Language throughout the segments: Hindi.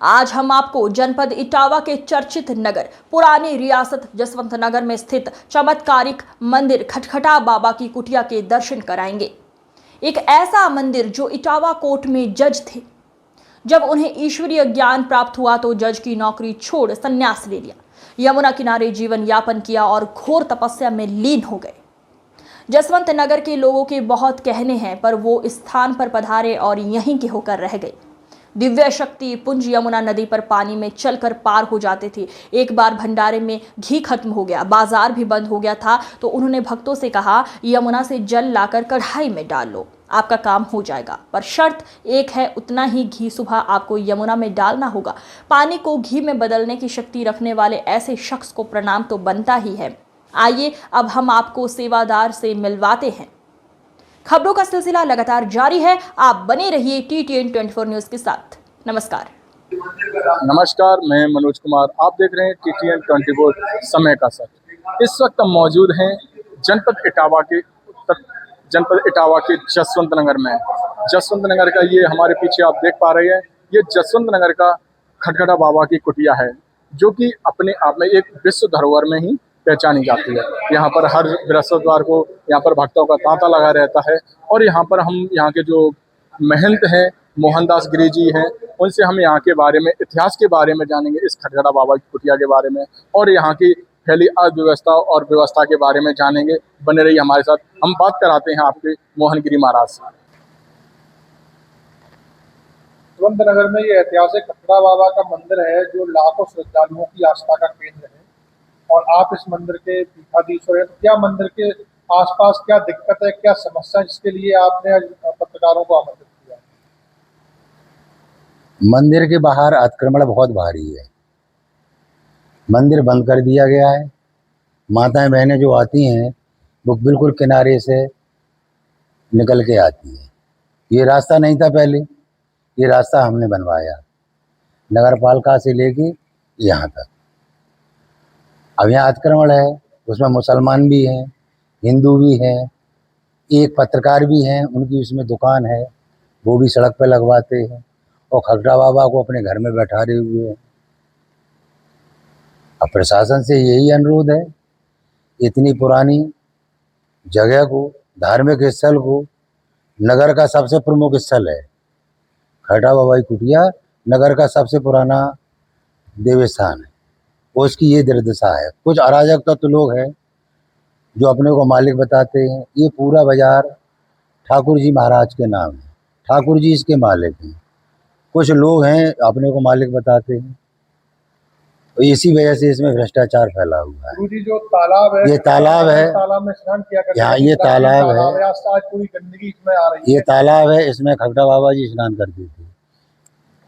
आज हम आपको जनपद इटावा के चर्चित नगर पुरानी रियासत जसवंत नगर में स्थित चमत्कारिक मंदिर खटखटा बाबा की कुटिया के दर्शन कराएंगे। एक ऐसा मंदिर जो इटावा कोर्ट में जज थे। जब उन्हें ईश्वरीय ज्ञान प्राप्त हुआ तो जज की नौकरी छोड़ संन्यास ले लिया, यमुना किनारे जीवन यापन किया और घोर तपस्या में लीन हो गए। जसवंत नगर के लोगों के बहुत कहने हैं, पर वो इस स्थान पर पधारे और यहीं के होकर रह गए। दिव्य शक्ति पुंज यमुना नदी पर पानी में चलकर पार हो जाते थे। एक बार भंडारे में घी खत्म हो गया, बाजार भी बंद हो गया था, तो उन्होंने भक्तों से कहा, यमुना से जल लाकर कढ़ाई में डाल लो, आपका काम हो जाएगा। पर शर्त एक है, उतना ही घी सुबह आपको यमुना में डालना होगा। पानी को घी में बदलने की शक्ति रखने वाले ऐसे शख्स को प्रणाम तो बनता ही है। आइए अब हम आपको सेवादार से मिलवाते हैं। खबरों का सिलसिला लगातार जारी है, आप बने रहिए TTN 24 न्यूज के साथ। नमस्कार। मैं मनोज कुमार, आप देख रहे हैं TTN 24 समय का सच। इस वक्त हम मौजूद हैं जनपद इटावा के जसवंत नगर में। जसवंत नगर का ये हमारे पीछे आप देख पा रहे हैं, ये जसवंत नगर का खटखटा बाबा की कुटिया है, जो कि अपने आप में एक विश्व धरोहर में ही पहचानी जाती है। यहाँ पर हर बृहस्पतिवार को यहाँ पर भक्तों का तांता लगा रहता है और यहाँ पर हम यहाँ के जो महंत हैं मोहनदास गिरी जी हैं, उनसे हम यहाँ के बारे में, इतिहास के बारे में जानेंगे, इस खटखटा बाबा की कुटिया के बारे में और यहाँ की फैली अर्थव्यवस्था और व्यवस्था के बारे में जानेंगे। बने रहिए हमारे साथ। हम बात कराते हैं आपके मोहन गिरी महाराज से। जसवंत नगर में ये ऐतिहासिक खटखटा बाबा का मंदिर है, जो लाखों श्रद्धालुओं की आस्था का केंद्र है और आप इस मंदिर के पीठाधीश्वर हैं। तो क्या मंदिर के आसपास क्या दिक्कत है, क्या समस्या, जिसके लिए आपने आज पत्रकारों को आमंत्रित किया? मंदिर के बाहर अतिक्रमण बहुत भारी है। मंदिर बंद कर दिया गया है। माताएं बहनें जो आती हैं वो बिल्कुल किनारे से निकल के आती हैं। ये रास्ता नहीं था पहले, ये रास्ता हमने बनवाया नगर पालिका से लेके यहाँ तक। अब यहाँ अतिक्रमण है, उसमें मुसलमान भी हैं, हिंदू भी हैं, एक पत्रकार भी हैं, उनकी उसमें दुकान है, वो भी सड़क पे लगवाते हैं और खटखटा बाबा को अपने घर में बैठा रहे हुए हैं। अब प्रशासन से यही अनुरोध है, इतनी पुरानी जगह को, धार्मिक स्थल को, नगर का सबसे प्रमुख स्थल है खटखटा बाबा की कुटिया, नगर का सबसे पुराना देवस्थान है, उसकी ये दुर्दशा है। कुछ अराजक तत्व लोग हैं जो अपने को मालिक बताते हैं। ये पूरा बाजार ठाकुर जी महाराज के नाम है, ठाकुर जी इसके मालिक हैं। कुछ लोग हैं अपने को मालिक बताते हैं, तो इसी वजह से इसमें भ्रष्टाचार फैला हुआ है। गुरुजी, जो तालाब है, ये तालाब है, तालाब में स्नान किया करते यहाँ हैं, ये तालाब है, आज पूरी गंदगी इसमें आ रही है। ये तालाब है, इसमें खटखटा बाबा जी स्नान करते थे,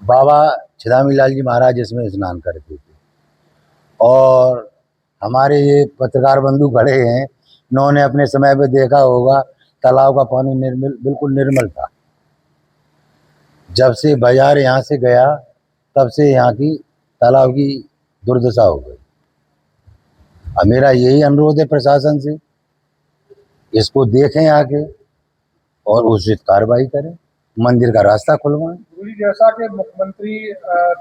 बाबा छिदामी लाल जी महाराज इसमें स्नान करते थे। और हमारे ये पत्रकार बंधु खड़े हैं, उन्होंने अपने समय पे देखा होगा तालाब का पानी बिल्कुल निर्मल था। जब से बाजार यहाँ से गया तब से यहाँ की तालाब की दुर्दशा हो गई। अब मेरा यही अनुरोध है प्रशासन से, इसको देखें आके और उचित कार्रवाई करें, मंदिर का रास्ता खुलवाएं। गुरुजी, जैसा कि मुख्यमंत्री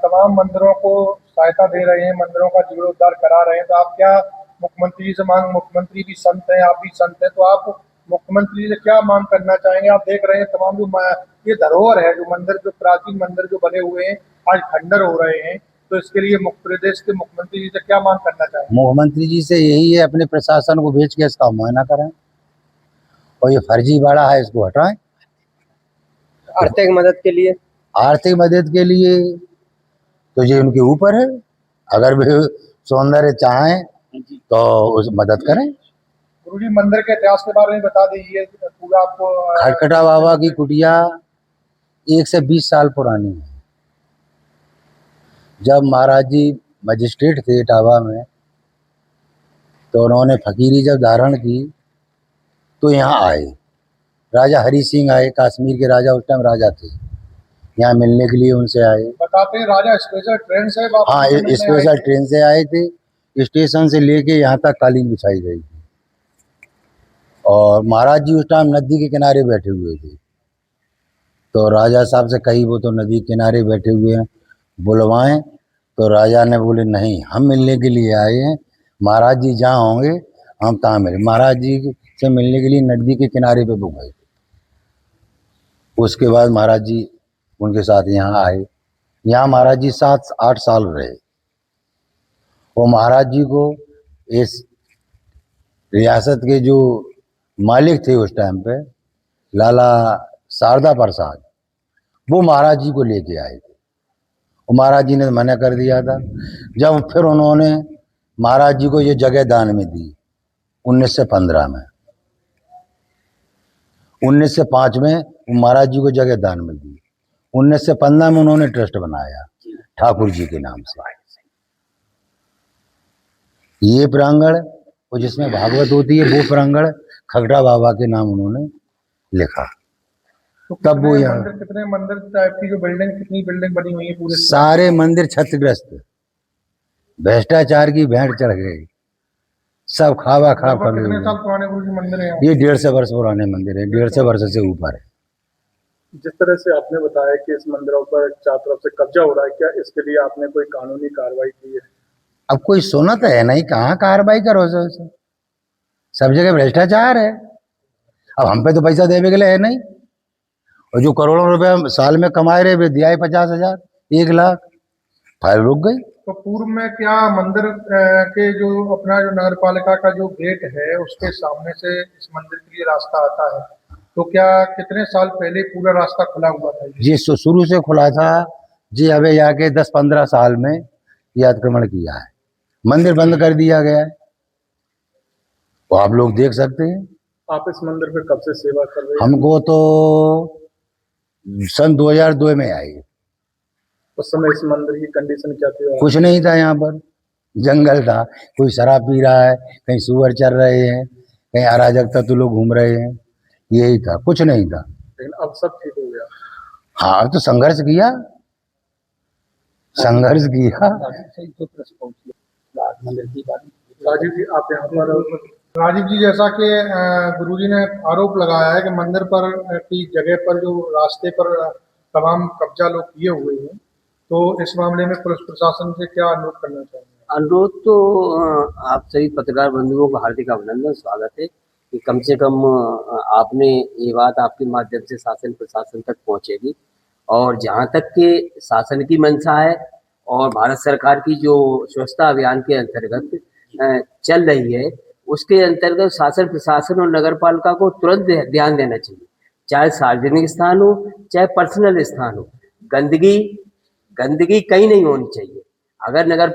तमाम मंदिरों को सहायता दे रहे हैं, मंदिरों का जीर्णोद्धार करा रहे हैं, तो आप क्या मुख्यमंत्री जी से मांग, मुख्यमंत्री भी संत हैं, आप भी संत हैं, तो आप मुख्यमंत्री से क्या मांग करना चाहेंगे? आप देख रहे हैं तमाम जो ये धरोहर है, जो मंदिर, जो प्राचीन मंदिर जो बने हुए हैं, आज खंडर हो रहे हैं, तो इसके लिए प्रदेश के मुख्यमंत्री जी से क्या मांग करना चाहेंगे? मुख्यमंत्री जी से यही है, अपने प्रशासन को भेज के इसका मुआयना कराएं और ये फर्जीवाड़ा है इसको हटाएं। आर्थिक मदद के लिए, आर्थिक मदद के लिए तो ये उनके ऊपर है, अगर वे सौंदर्य चाहें तो उस मदद करें। गुरुजी, मंदिर के इतिहास के बारे में बता दीजिए पूरा आपको। खटखटा बाबा की कुटिया 1 से 20 साल पुरानी है। जब महाराज जी मजिस्ट्रेट थे इटावा में, तो उन्होंने फकीरी जब धारण की तो यहाँ आए, राजा हरि सिंह आए, कश्मीर के राजा उस टाइम राजा थे, यहाँ मिलने के लिए उनसे आए। बताते हैं राजा स्पेशल ट्रेन से, हाँ, स्पेशल ट्रेन से आए थे, स्टेशन से लेके यहाँ तक कालीन बिछाई गई थी और महाराज जी उस टाइम नदी के किनारे बैठे हुए थे। तो राजा साहब से कही, वो तो नदी के किनारे बैठे हुए हैं, बुलवाएं, तो राजा ने बोले नहीं, हम मिलने के लिए आए हैं, महाराज जी जहाँ होंगे हम तहाँ मिले। महाराज जी से मिलने के लिए नदी के किनारे पे रुक गए। उसके बाद महाराज जी उनके साथ यहाँ आए। यहाँ महाराज जी 7-8 साल रहे। वो महाराज जी को इस रियासत के जो मालिक थे उस टाइम पे, लाला शारदा प्रसाद, वो महाराज जी को लेके आए थे। और महाराज जी ने मना कर दिया था। जब फिर उन्होंने महाराज जी को ये जगह दान में दी 1915 में, 1905 में महाराज जी को जगह दान में दी, 1915 में उन्होंने ट्रस्ट बनाया ठाकुर जी के नाम से। ये प्रांगण और जिसमें भागवत होती है वो प्रांगण खगड़ा बाबा के नाम उन्होंने लिखा। तो तब वो यहाँ कितने मंदिर टाइप की जो बिल्डिंग, कितनी बिल्डिंग बनी हुई है पूरे? सारे मंदिर क्षतिग्रस्त, भ्रष्टाचार की भेंट चढ़ गई, सब खावा खा कर। कितने साल पुराने गुरु जी मंदिर है? ये 150 वर्ष पुराने मंदिर है, 150 वर्ष से ऊपर है। जिस तरह से आपने बताया कि इस मंदिरों पर चारों तरफ से कब्जा हो रहा है, क्या इसके लिए आपने कोई कानूनी कार्रवाई की है? अब कोई सुना तो है नहीं, कहाँ कार्रवाई करो सर, सब जगह भ्रष्टाचार है। अब हम पे तो पैसा देने के लिए है नहीं, और जो करोड़ों रुपए साल में कमाए रहे वे दिया है 50,000, 1 लाख, फाइल रुक गई। तो पूर्व में क्या मंदिर के जो अपना जो नगर पालिका का जो गेट है उसके सामने से इस मंदिर के लिए रास्ता आता है, तो क्या कितने साल पहले पूरा रास्ता खुला हुआ था? जी शुरू से खुला था जी, अबे जाके 10-15 साल में ये अतिक्रमण किया है, मंदिर बंद कर दिया गया है, तो आप लोग देख सकते हैं। आप इस मंदिर पे कब से सेवा कर रहे हैं? हमको तो सन 2002 में आई। उस समय इस मंदिर की कंडीशन क्या थी? कुछ नहीं था, यहाँ पर जंगल था, कोई शराब पी रहा है, कहीं सुअर चल रहे हैं, कहीं अराजक तत्व लोग घूम रहे हैं, यही था, कुछ नहीं था। लेकिन अब सब ठीक हो गया। हाँ, तो संघर्ष किया। राजीव जी, आप यहाँ पर राजीव जी, जैसा कि गुरुजी ने आरोप लगाया है कि मंदिर पर की जगह पर जो रास्ते पर तमाम कब्जा लोग किए हुए हैं, तो इस मामले में पुलिस प्रशासन से क्या अनुरोध करना चाहेंगे? अनुरोध तो आप सभी पत्रकार बंधुओं का हार्दिक अभिनंदन, स्वागत है कि कम से कम आपने ये बात आपके माध्यम से शासन प्रशासन तक पहुंचेगी। और जहां तक के शासन की मंशा है और भारत सरकार की जो स्वच्छता अभियान के अंतर्गत चल रही है, उसके अंतर्गत शासन प्रशासन और नगर पालिका को तुरंत ध्यान देना चाहिए, चाहे सार्वजनिक स्थान हो चाहे पर्सनल स्थान हो। गंदगी कहीं नहीं होनी चाहिए। अगर नगर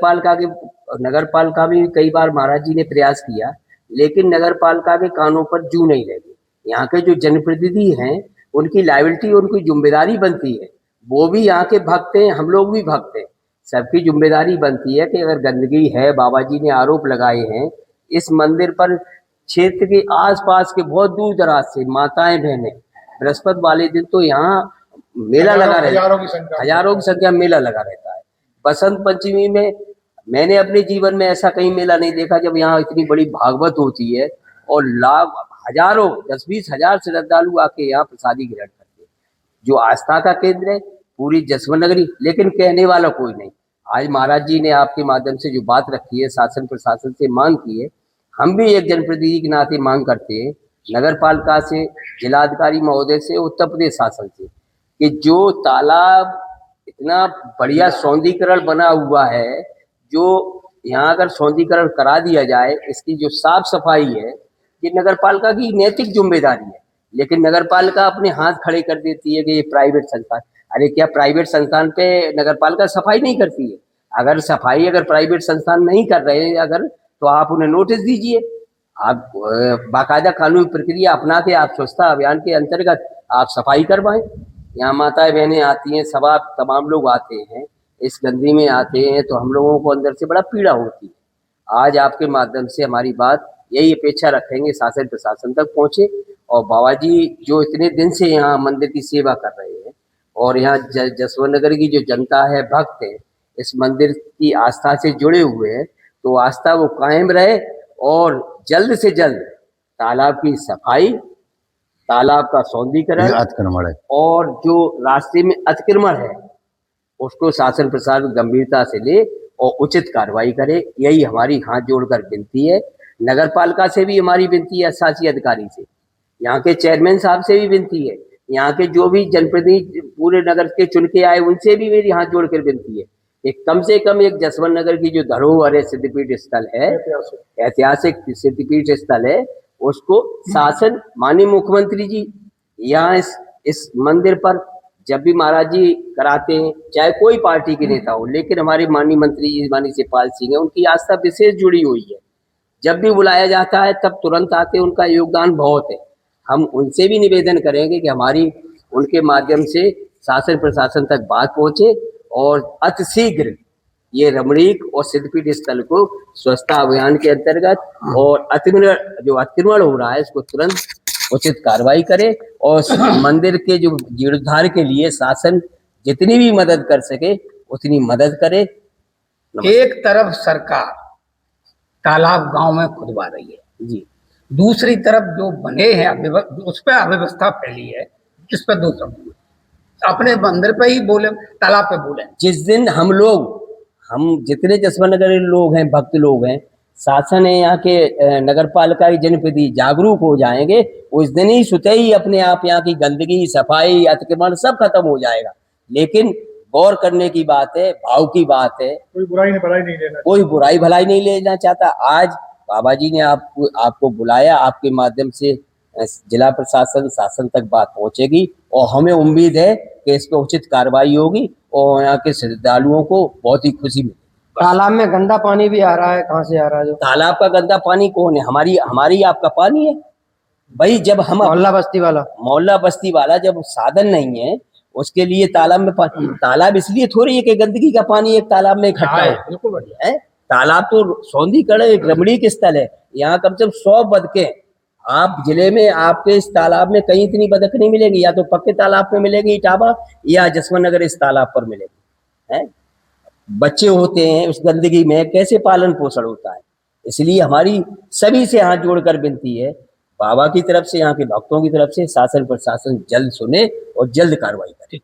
पालिका में कई बार महाराज जी ने प्रयास किया, लेकिन नगर पालिका के कानों पर जू नहीं लगी। यहाँ के जो जनप्रतिनिधि हैं उनकी लायबिलिटी, उनकी जिम्मेदारी बनती है, वो भी यहाँ के भक्त हैं, हम लोग भी भक्त हैं, सबकी जिम्मेदारी बनती है कि अगर गंदगी है, बाबा जी ने आरोप लगाए हैं इस मंदिर पर, क्षेत्र के आसपास के बहुत दूर दराज से माताएं बहनें, बृहस्पति वाले दिन तो यहाँ मेला लगा रहता है, हजारों की संख्या में मेला लगा रहता है। बसंत पंचमी में मैंने अपने जीवन में ऐसा कहीं मेला नहीं देखा जब यहाँ इतनी बड़ी भागवत होती है और हजारों 10-20 हजार श्रद्धालु आके यहाँ प्रसादी ग्रहण करते हैं। जो आस्था का केंद्र है पूरी जसवंत नगरी, लेकिन कहने वाला कोई नहीं। आज महाराज जी ने आपके माध्यम से जो बात रखी है, शासन प्रशासन से मांग की है, हम भी एक जनप्रतिनिधि के नाते मांग करते हैं नगर पालिका से, जिलाधिकारी महोदय से, उत्तर प्रदेश शासन से, कि जो तालाब इतना बढ़िया सौंदर्यीकरण बना हुआ है, जो यहाँ अगर सौंदर्यीकरण करा दिया जाए, इसकी जो साफ सफाई है, ये नगर पालिका की नैतिक जिम्मेदारी है। लेकिन नगर पालिका अपने हाथ खड़े कर देती है कि ये प्राइवेट संस्थान। अरे क्या प्राइवेट संस्थान पे नगर पालिका सफाई नहीं करती है? अगर प्राइवेट संस्थान नहीं कर रहे अगर, तो आप उन्हें नोटिस दीजिए, आप बाकायदा कानूनी प्रक्रिया अपना के आप स्वच्छता अभियान के अंतर्गत आप सफाई करवाएं। यहाँ माताएं बहनें आती हैं, तमाम लोग आते हैं, इस गंदगी में आते हैं, तो हम लोगों को अंदर से बड़ा पीड़ा होती है। आज आपके माध्यम से हमारी बात यही अपेक्षा रखेंगे शासन प्रशासन तक पहुँचे, और बाबा जी जो इतने दिन से यहाँ मंदिर की सेवा कर रहे हैं, और यहाँ जसवंत नगर की जो जनता है, भक्त है, इस मंदिर की आस्था से जुड़े हुए हैं, तो आस्था वो कायम रहे और जल्द से जल्द तालाब की सफाई, तालाब का सौंदर्यीकरण अतिक्रमण है, और जो रास्ते में अतिक्रमण है उसको शासन प्रशासन गंभीरता से ले और उचित कार्रवाई करे, यही हमारी हाथ जोड़कर विनती है। नगर पालिका से भी हमारी विनती है, शासी अधिकारी से, यहाँ के चेयरमैन साहब से भी विनती है, यहाँ के जो भी जनप्रतिनिधि पूरे नगर के चुन के आए उनसे भी मेरी हाथ जोड़कर विनती है कि कम से कम एक जसवंत नगर की जो धरोहर है, सिद्धपीठ स्थल है, ऐतिहासिक सिद्धपीठ स्थल है, उसको शासन माननीय मुख्यमंत्री जी यहाँ इस मंदिर पर जब भी महाराज जी कराते हैं, चाहे कोई पार्टी के नेता हो, लेकिन हमारे माननीय मंत्री जी माननीय शिवपाल सिंह है, उनकी आस्था विशेष जुड़ी हुई है। जब भी बुलाया जाता है तब तुरंत आते, उनका योगदान बहुत है। हम उनसे भी निवेदन करेंगे कि हमारी उनके माध्यम से शासन प्रशासन तक बात पहुंचे और अतिशीघ्र ये रमणीक और सिद्धपीठ स्थल को स्वच्छता अभियान के अंतर्गत और अतिक्रमण हो रहा है इसको तुरंत उचित कार्रवाई करे और मंदिर के जो जीर्णोद्धार के लिए शासन जितनी भी मदद कर सके उतनी मदद करे। एक तरफ सरकार तालाब गांव में खुदवा रही है जी, दूसरी तरफ जो बने हैं उस पर अव्यवस्था फैली है, इस पर दो शब्द अपने मंदिर पे ही बोले, तालाब पे बोले। जिस दिन हम जितने जसवंत नगर के लोग हैं, भक्त लोग हैं, शासन है यहाँ के नगर पालिका के जनप्रति जागरूक हो जाएंगे, उस दिन ही स्वतः ही अपने आप यहाँ की गंदगी सफाई अतिक्रमण सब खत्म हो जाएगा। लेकिन गौर करने की बात है, भाव की बात है, कोई बुराई नहीं लेना, कोई बुराई भलाई नहीं लेना चाहता। आज बाबा जी ने आपको बुलाया, आपके माध्यम से जिला प्रशासन शासन तक बात पहुंचेगी और हमें उम्मीद है कि इस पर उचित कार्रवाई होगी और यहाँ के श्रद्धालुओं को बहुत ही खुशी मिलेगी। तालाब में गंदा पानी भी आ रहा है, कहाँ से आ रहा है? जो तालाब का गंदा पानी कौन है? हमारी आपका पानी है भाई। जब हम मोहल्ला बस्ती वाला जब साधन नहीं है उसके लिए तालाब में तालाब इसलिए थोड़ी है कि गंदगी का पानी एक तालाब में इकट्ठा है। बिल्कुल बढ़िया है। तालाब तो सौंदीकरण एक रमणीक स्थल है। यहाँ कम से कम 100 बतखें आप जिले में आपके इस तालाब में कहीं इतनी बतख नहीं मिलेगी, या तो पक्के तालाब में मिलेगी इटावा या जसवंत नगर इस तालाब पर मिलेगी। है बच्चे होते हैं उस गंदगी में, कैसे पालन पोषण होता है। इसलिए हमारी सभी से हाथ जोड़कर विनती है, बाबा की तरफ से यहाँ के भक्तों की तरफ से शासन प्रशासन जल्द सुने और जल्द कार्रवाई करे।